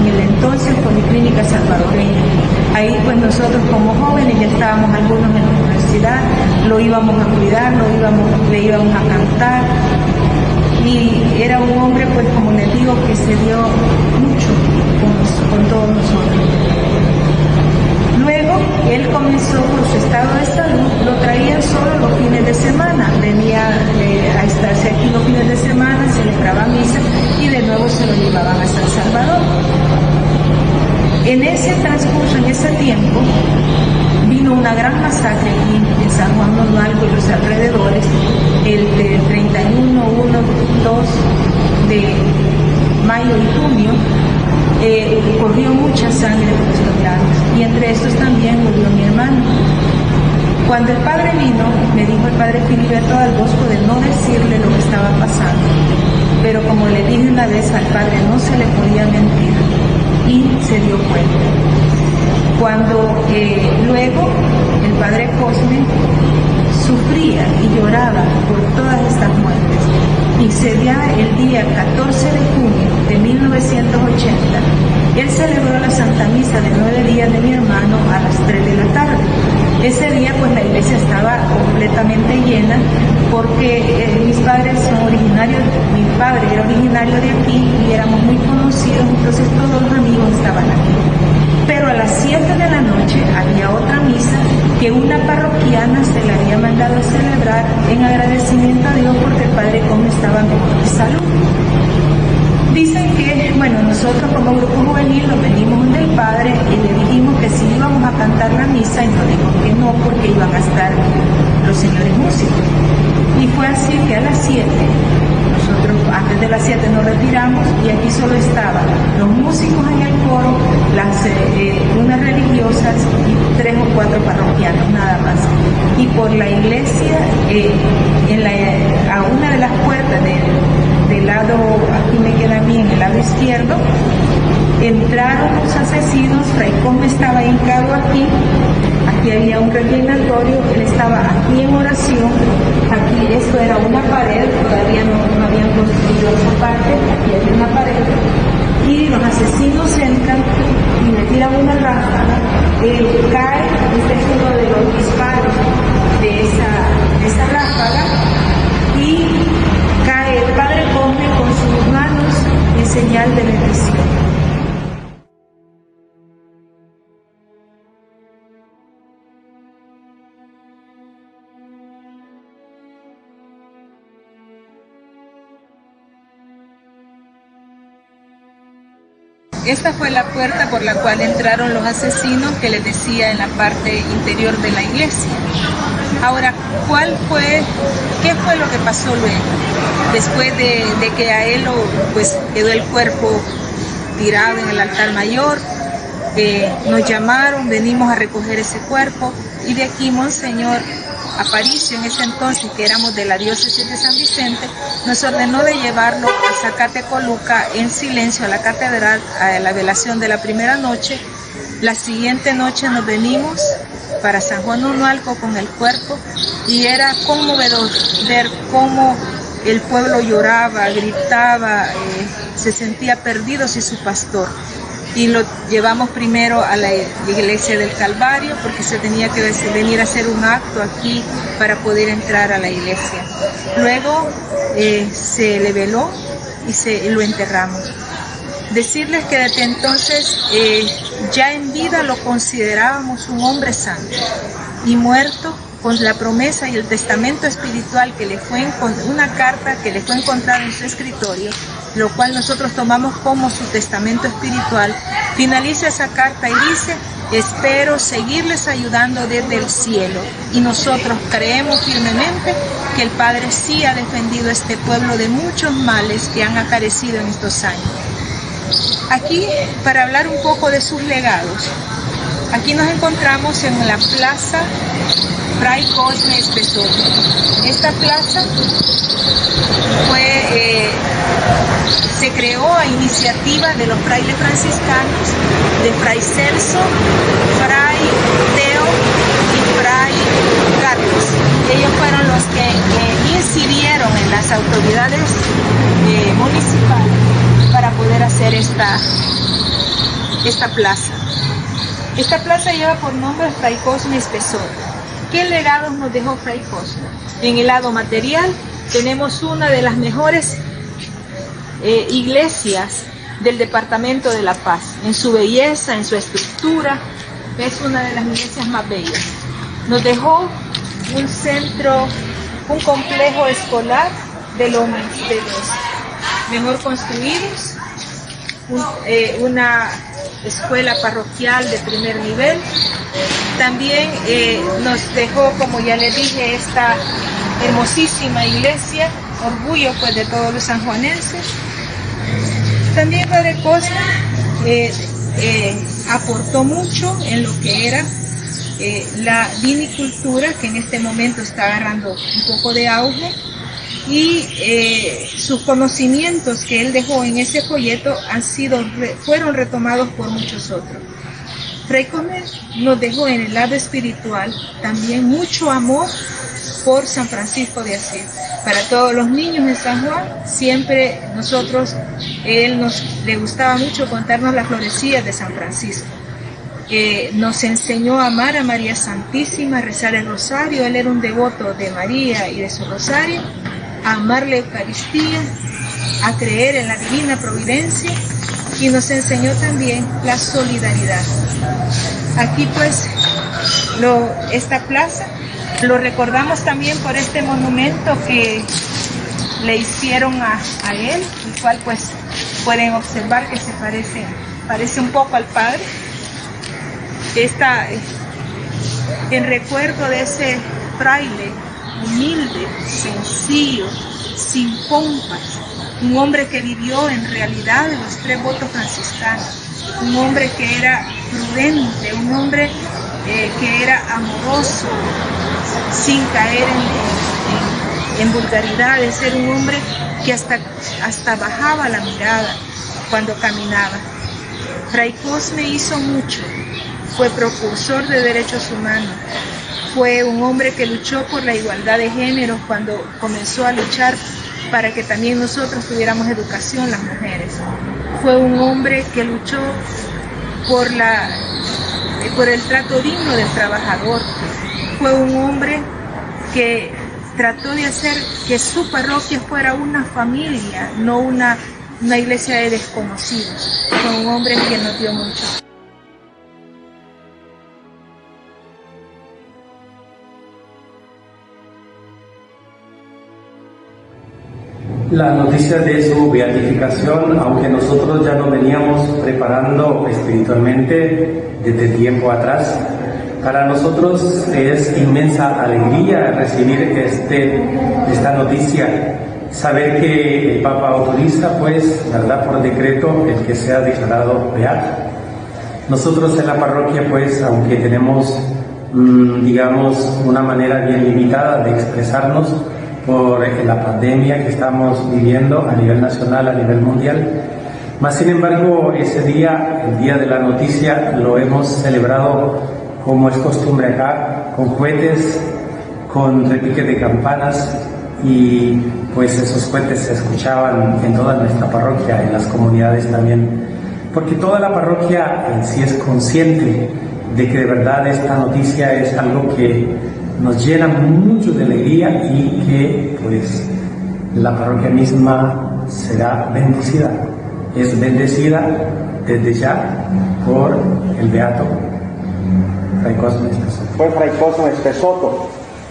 el entonces Policlínica Salvadoreña. Ahí pues nosotros como jóvenes ya estábamos algunos en la universidad, lo íbamos a cuidar, le íbamos a cantar. Y era un hombre, pues como les digo, que se dio mucho con todos nosotros. Luego, él comenzó por su estado de salud, lo traían solo los fines de semana, venía a estarse aquí los fines de semana, se celebraba misa y de nuevo se lo llevaban a San Salvador. En ese transcurso, en ese tiempo, vino una gran masacre aquí en San Juan Nonualco y los alrededores, el 31, 1, 2 de mayo y junio, corrió mucha sangre por estos lados, y entre estos también murió mi hermano. Cuando el padre vino, me dijo el padre Filiberto Dal Bosco de no decirle lo que estaba pasando, pero como le dije una vez, al padre no se le podía mentir, y se dio cuenta. Cuando luego el padre Cosme sufría y lloraba por todas estas muertes, y sería el día 14 de junio de 1980, él celebró la Santa Misa de 9 días de mi hermano a las 3 de la tarde. Ese día pues la iglesia estaba completamente llena porque mis padres son originarios, mi padre era originario de aquí y éramos muy conocidos, entonces todos los amigos estaban aquí. Pero a las 7 de la noche había otra misa que una parroquiana se le había mandado a celebrar en agradecimiento a Dios porque el padre Come estaba mejor de salud. Dicen que, bueno, nosotros como grupo juvenil nos venimos del padre y le dijimos que si íbamos a cantar la misa, y nos dijo que no porque iban a estar los señores músicos. Y fue así que a las 7, nosotros antes de las 7 nos retiramos y aquí solo estaban los músicos en el coro, unas religiosas y 3 o 4 parroquianos nada más. Y por la iglesia, a una de las puertas del lado, aquí me queda bien, el lado izquierdo, entraron los asesinos. Fray Come estaba hincado aquí había un reclinatorio, él estaba aquí en oración, aquí esto era una pared, todavía no habían construido esa parte, aquí había una pared, y los asesinos entran y le tiran una ráfaga, él cae, este es uno de los disparos de esa ráfaga, y cae el padre Come con sus manos en señal de bendición. Esta fue la puerta por la cual entraron los asesinos que les decía en la parte interior de la iglesia. Ahora, ¿qué fue lo que pasó luego? Después de que a él quedó el cuerpo tirado en el altar mayor, nos llamaron, venimos a recoger ese cuerpo y de aquí Monseñor Aparicio, en ese entonces, que éramos de la diócesis de San Vicente, nos ordenó de llevarlo a Zacatecoluca en silencio a la catedral a la velación de la primera noche. La siguiente noche nos venimos para San Juan Unualco con el cuerpo, y era conmovedor ver cómo el pueblo lloraba, gritaba, se sentía perdido sin su pastor. Y lo llevamos primero a la iglesia del Calvario, porque se tenía que venir a hacer un acto aquí para poder entrar a la iglesia. Luego se le veló y lo enterramos. Decirles que desde entonces, ya en vida lo considerábamos un hombre santo, y muerto, con la promesa y el testamento espiritual que le fue una carta que le fue encontrada en su escritorio, lo cual nosotros tomamos como su testamento espiritual. Finaliza esa carta y dice: espero seguirles ayudando desde el cielo. Y nosotros creemos firmemente que el Padre sí ha defendido a este pueblo de muchos males que han acarecido en estos años. Aquí, para hablar un poco de sus legados, aquí nos encontramos en la plaza Fray Cosme Espesor. Esta plaza se creó a iniciativa de los frailes franciscanos, de Fray Celso, Fray Teo y Fray Carlos. Ellos fueron los que incidieron en las autoridades municipales para poder hacer esta plaza. Esta plaza lleva por nombre Fray Cosme Espesor. ¿Qué legados nos dejó Fray Cosme? En el lado material tenemos una de las mejores iglesias del departamento de La Paz. En su belleza, en su estructura, es una de las iglesias más bellas. Nos dejó un centro, un complejo escolar de los mejor construidos, una escuela parroquial de primer nivel. También nos dejó, como ya les dije, esta hermosísima iglesia, orgullo pues de todos los sanjuanenses. También Padre Cosme aportó mucho en lo que era la vinicultura, que en este momento está agarrando un poco de auge, y sus conocimientos que él dejó en ese folleto fueron retomados por muchos otros. Fray Cosme nos dejó en el lado espiritual también mucho amor por San Francisco de Asís. Para todos los niños de San Juan, siempre le gustaba mucho contarnos las florecillas de San Francisco. Nos enseñó a amar a María Santísima, a rezar el rosario. Él era un devoto de María y de su rosario, a amar la Eucaristía, a creer en la divina providencia, y nos enseñó también la solidaridad. Aquí pues esta plaza lo recordamos también por este monumento que le hicieron a él, el cual pues pueden observar que se parece un poco al Padre. En recuerdo de ese fraile humilde, sencillo, sin pompas, un hombre que vivió en realidad los 3 votos franciscanos, un hombre que era prudente, un hombre que era amoroso, sin caer en vulgaridades. Era un hombre que hasta bajaba la mirada cuando caminaba. Fray Cosme hizo mucho, fue precursor de derechos humanos, fue un hombre que luchó por la igualdad de género cuando comenzó a luchar para que también nosotros tuviéramos educación, las mujeres. Fue un hombre que luchó por el trato digno del trabajador. Fue un hombre que trató de hacer que su parroquia fuera una familia, no una iglesia de desconocidos. Fue un hombre que nos dio mucho. La noticia de su beatificación, aunque nosotros ya nos veníamos preparando espiritualmente desde tiempo atrás, para nosotros es inmensa alegría recibir esta noticia, saber que el Papa autoriza, pues, ¿verdad?, por decreto, el que sea declarado beato. Nosotros en la parroquia, pues, aunque tenemos digamos, una manera bien limitada de expresarnos por la pandemia que estamos viviendo a nivel nacional, a nivel mundial. Mas, sin embargo, ese día, el Día de la Noticia, lo hemos celebrado como es costumbre acá, con cohetes, con repique de campanas, y pues esos cohetes se escuchaban en toda nuestra parroquia, en las comunidades también, porque toda la parroquia en sí es consciente de que de verdad esta noticia es algo que nos llena mucho de alegría y que pues la parroquia misma será bendecida. Es bendecida desde ya por el beato Fray Cosme Espesoto. Fue Fray Cosme Espesoto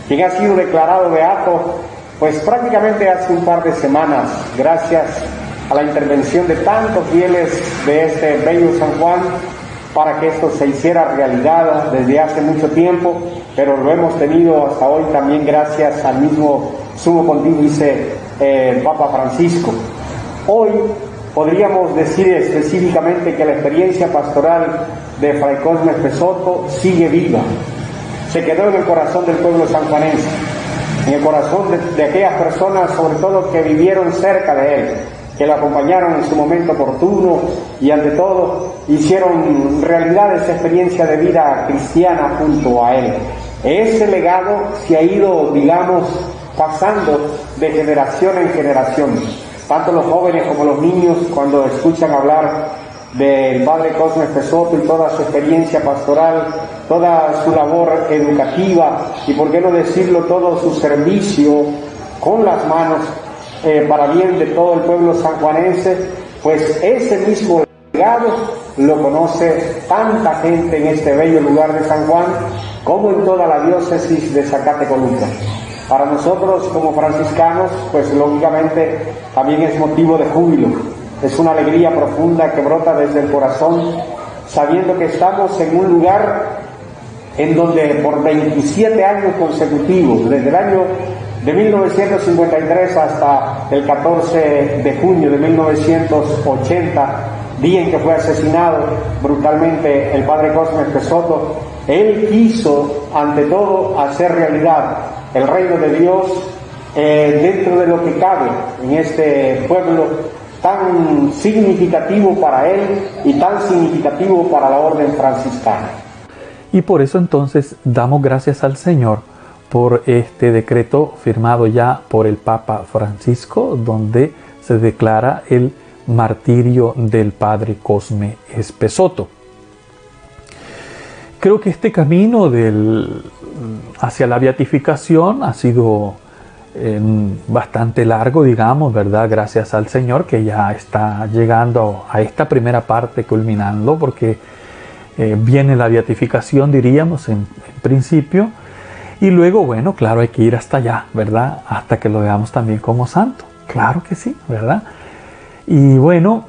quien ha sido declarado beato pues prácticamente hace un par de semanas, gracias a la intervención de tantos fieles de este bello San Juan, para que esto se hiciera realidad desde hace mucho tiempo, pero lo hemos tenido hasta hoy también gracias al mismo Sumo Pontífice Papa Francisco. Hoy podríamos decir específicamente que la experiencia pastoral de Fray Cosme Espesoto sigue viva. Se quedó en el corazón del pueblo sanjuanense, en el corazón de aquellas personas, sobre todo que vivieron cerca de él, que lo acompañaron en su momento oportuno y ante todo hicieron realidad esa experiencia de vida cristiana junto a él. Ese legado se ha ido, digamos, pasando de generación en generación. Tanto los jóvenes como los niños, cuando escuchan hablar del Padre Cosme Espesoto y toda su experiencia pastoral, toda su labor educativa y, por qué no decirlo, todo su servicio con las manos para bien de todo el pueblo sanjuanense, pues ese mismo legado lo conoce tanta gente en este bello lugar de San Juan como en toda la diócesis de Zacatecoluca. Para nosotros como franciscanos, pues lógicamente también es motivo de júbilo. Es una alegría profunda que brota desde el corazón, sabiendo que estamos en un lugar en donde por 27 años consecutivos, desde el año de 1953 hasta el 14 de junio de 1980, día en que fue asesinado brutalmente el Padre Cosme Espesoto, él quiso, ante todo, hacer realidad el reino de Dios dentro de lo que cabe en este pueblo tan significativo para él y tan significativo para la orden franciscana. Y por eso entonces damos gracias al Señor por este decreto firmado ya por el Papa Francisco, donde se declara el martirio del Padre Cosme Espesoto. Creo que este camino hacia la beatificación ha sido bastante largo, digamos, ¿verdad? Gracias al Señor, que ya está llegando a esta primera parte, culminando, porque viene la beatificación, diríamos, en principio, y luego, bueno, claro, hay que ir hasta allá, ¿verdad? Hasta que lo veamos también como santo. Claro que sí, ¿verdad? Y bueno,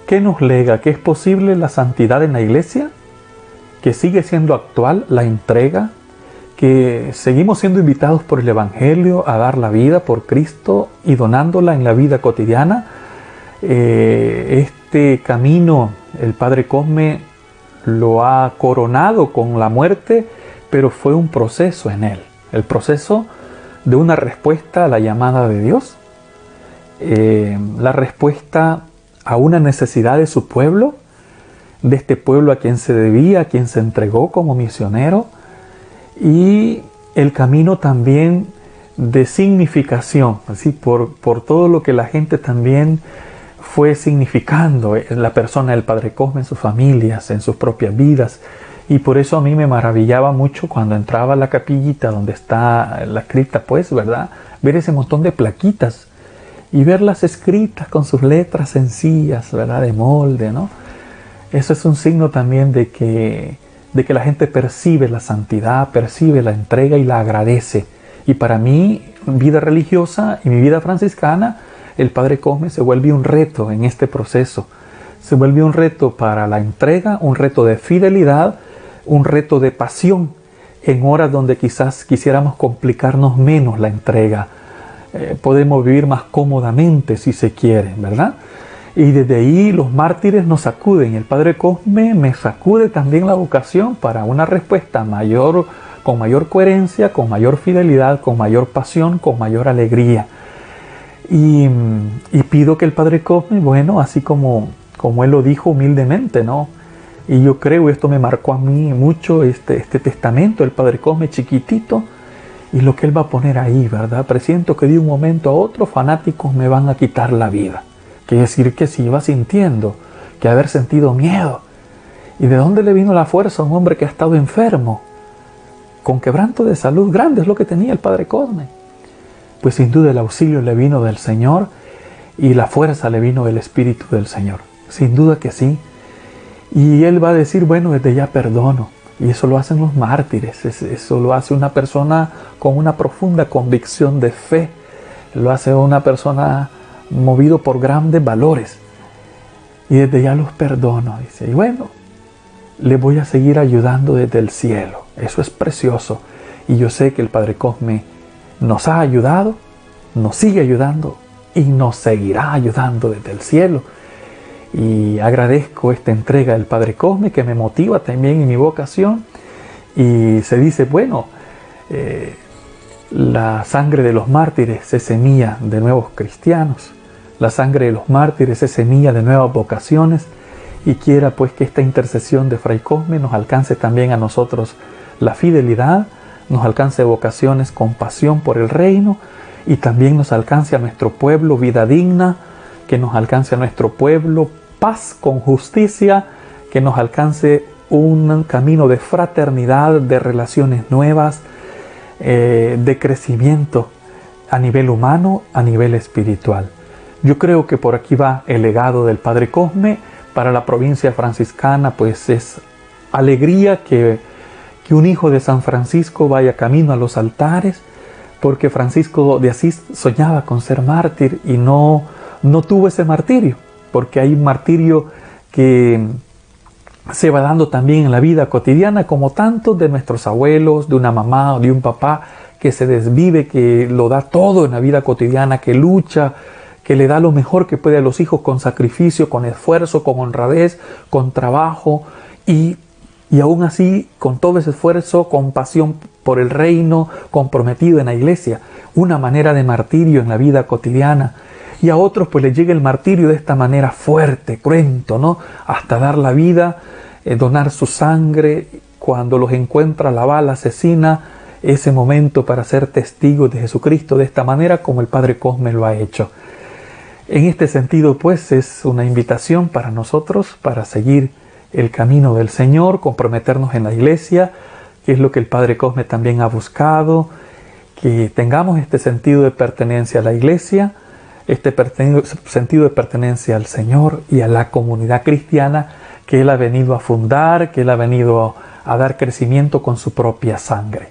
¿qué nos lega? ¿Que es posible la santidad en la Iglesia? ¿Que sigue siendo actual la entrega? ¿Que seguimos siendo invitados por el Evangelio a dar la vida por Cristo y donándola en la vida cotidiana? Este camino el Padre Cosme lo ha coronado con la muerte, pero fue un proceso en él, el proceso de una respuesta a la llamada de Dios, la respuesta a una necesidad de su pueblo, de este pueblo a quien se debía, a quien se entregó como misionero, y el camino también de significación, así por todo lo que la gente también fue significando en la persona del Padre Cosme, en sus familias, en sus propias vidas. Y por eso a mí me maravillaba mucho cuando entraba a la capillita donde está la cripta, pues, ¿verdad? Ver ese montón de plaquitas y verlas escritas con sus letras sencillas, ¿verdad? De molde, ¿no? Eso es un signo también de que la gente percibe la santidad, percibe la entrega y la agradece. Y para mí, vida religiosa y mi vida franciscana, el Padre Cosme se vuelve un reto en este proceso. Se vuelve un reto para la entrega, un reto de fidelidad, un reto de pasión, en horas donde quizás quisiéramos complicarnos menos la entrega. Podemos vivir más cómodamente si se quiere, ¿verdad? Y desde ahí los mártires nos sacuden. El Padre Cosme me sacude también la vocación para una respuesta mayor, con mayor coherencia, con mayor fidelidad, con mayor pasión, con mayor alegría. Y pido que el Padre Cosme, bueno, así como él lo dijo humildemente, ¿no? Y yo creo, esto me marcó a mí mucho, este testamento del Padre Cosme chiquitito, y lo que él va a poner ahí, ¿verdad? Presiento que de un momento a otro fanáticos me van a quitar la vida. Quiere decir que si iba sintiendo, que haber sentido miedo. ¿Y de dónde le vino la fuerza a un hombre que ha estado enfermo? Con quebranto de salud grande es lo que tenía el Padre Cosme. Pues sin duda el auxilio le vino del Señor y la fuerza le vino del Espíritu del Señor. Sin duda que sí. Y él va a decir, bueno, desde ya perdono. Y eso lo hacen los mártires. Eso lo hace una persona con una profunda convicción de fe. Lo hace una persona movido por grandes valores. Y desde ya los perdono, dice. Y bueno, le voy a seguir ayudando desde el cielo. Eso es precioso. Y yo sé que el Padre Cosme nos ha ayudado, nos sigue ayudando y nos seguirá ayudando desde el cielo. Y agradezco esta entrega del Padre Cosme que me motiva también en mi vocación. Y se dice, bueno, la sangre de los mártires es semilla de nuevos cristianos. La sangre de los mártires es semilla de nuevas vocaciones. Y quiera pues que esta intercesión de Fray Cosme nos alcance también a nosotros la fidelidad, nos alcance vocaciones con pasión por el reino y también nos alcance a nuestro pueblo vida digna, que nos alcance a nuestro pueblo paz con justicia, que nos alcance un camino de fraternidad, de relaciones nuevas, de crecimiento a nivel humano, a nivel espiritual. Yo creo que por aquí va el legado del Padre Cosme para la provincia franciscana, pues es alegría que un hijo de San Francisco vaya camino a los altares, porque Francisco de Asís soñaba con ser mártir y no tuvo ese martirio, porque hay un martirio que se va dando también en la vida cotidiana, como tantos de nuestros abuelos, de una mamá o de un papá que se desvive, que lo da todo en la vida cotidiana, que lucha, que le da lo mejor que puede a los hijos con sacrificio, con esfuerzo, con honradez, con trabajo y aún así, con todo ese esfuerzo, con pasión por el reino, comprometido en la iglesia, una manera de martirio en la vida cotidiana. Y a otros pues les llega el martirio de esta manera fuerte, cruento, ¿no? Hasta dar la vida, donar su sangre, cuando los encuentra la bala asesina, ese momento para ser testigos de Jesucristo de esta manera como el Padre Cosme lo ha hecho. En este sentido pues es una invitación para nosotros para seguir el camino del Señor, comprometernos en la iglesia, que es lo que el Padre Cosme también ha buscado, que tengamos este sentido de pertenencia a la iglesia, este sentido de pertenencia al Señor y a la comunidad cristiana que Él ha venido a fundar, que Él ha venido a dar crecimiento con su propia sangre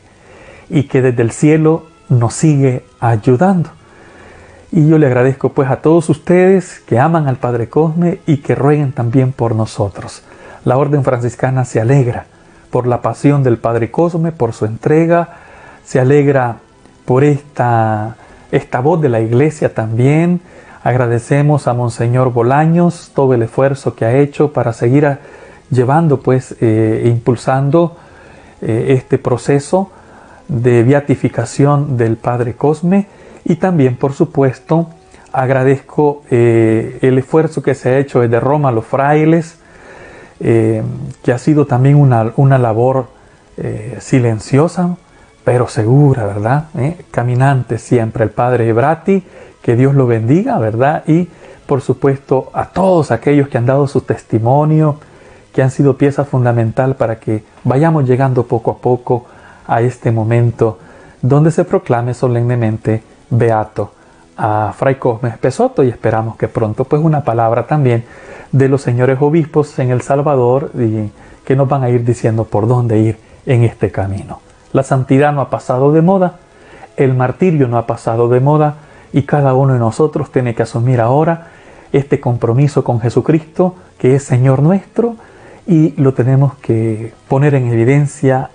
y que desde el cielo nos sigue ayudando. Y yo le agradezco pues a todos ustedes que aman al Padre Cosme y que rueguen también por nosotros. La Orden Franciscana se alegra por la pasión del Padre Cosme, por su entrega, se alegra por esta voz de la Iglesia también. Agradecemos a Monseñor Bolaños todo el esfuerzo que ha hecho para seguir llevando, pues, impulsando este proceso de beatificación del Padre Cosme. Y también, por supuesto, agradezco el esfuerzo que se ha hecho desde Roma a los frailes, que ha sido también una labor silenciosa, pero segura, ¿verdad? Caminante siempre, el Padre Ebrati, que Dios lo bendiga, ¿verdad? Y, por supuesto, a todos aquellos que han dado su testimonio, que han sido pieza fundamental para que vayamos llegando poco a poco a este momento donde se proclame solemnemente beato a Fray Cosme Espesotto, y esperamos que pronto pues una palabra también de los señores obispos en El Salvador y que nos van a ir diciendo por dónde ir en este camino. La santidad no ha pasado de moda, el martirio no ha pasado de moda y cada uno de nosotros tiene que asumir ahora este compromiso con Jesucristo que es Señor nuestro y lo tenemos que poner en evidencia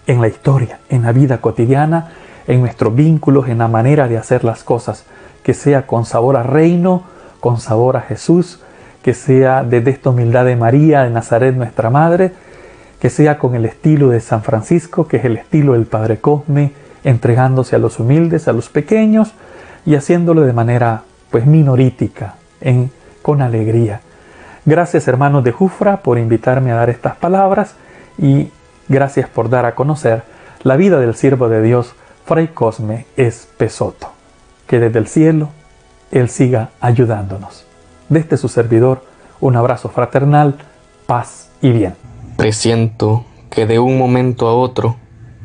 en la historia, en la vida cotidiana, en nuestros vínculos, en la manera de hacer las cosas, que sea con sabor a reino, con sabor a Jesús, que sea desde esta humildad de María de Nazaret, nuestra Madre, que sea con el estilo de San Francisco, que es el estilo del Padre Cosme, entregándose a los humildes, a los pequeños, y haciéndolo de manera pues minorítica, con alegría. Gracias, hermanos de Jufra, por invitarme a dar estas palabras, y gracias por dar a conocer la vida del siervo de Dios, Fray Cosme Espesoto. Que desde el cielo Él siga ayudándonos. Desde su servidor, un abrazo fraternal, paz y bien. Presiento que de un momento a otro,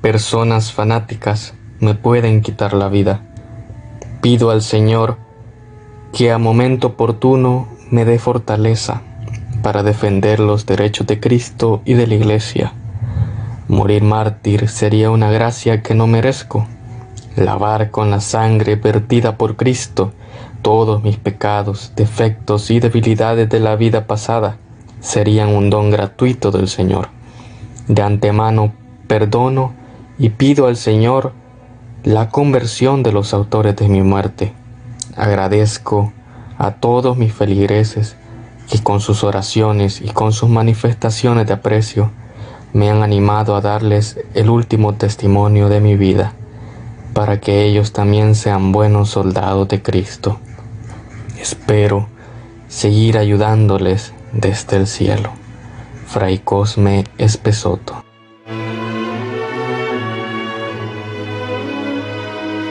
personas fanáticas me pueden quitar la vida. Pido al Señor que a momento oportuno me dé fortaleza para defender los derechos de Cristo y de la Iglesia. Morir mártir sería una gracia que no merezco. Lavar con la sangre vertida por Cristo todos mis pecados, defectos y debilidades de la vida pasada serían un don gratuito del Señor. De antemano perdono y pido al Señor la conversión de los autores de mi muerte. Agradezco a todos mis feligreses que con sus oraciones y con sus manifestaciones de aprecio me han animado a darles el último testimonio de mi vida, para que ellos también sean buenos soldados de Cristo. Espero seguir ayudándoles desde el cielo. Fray Cosme Espesoto.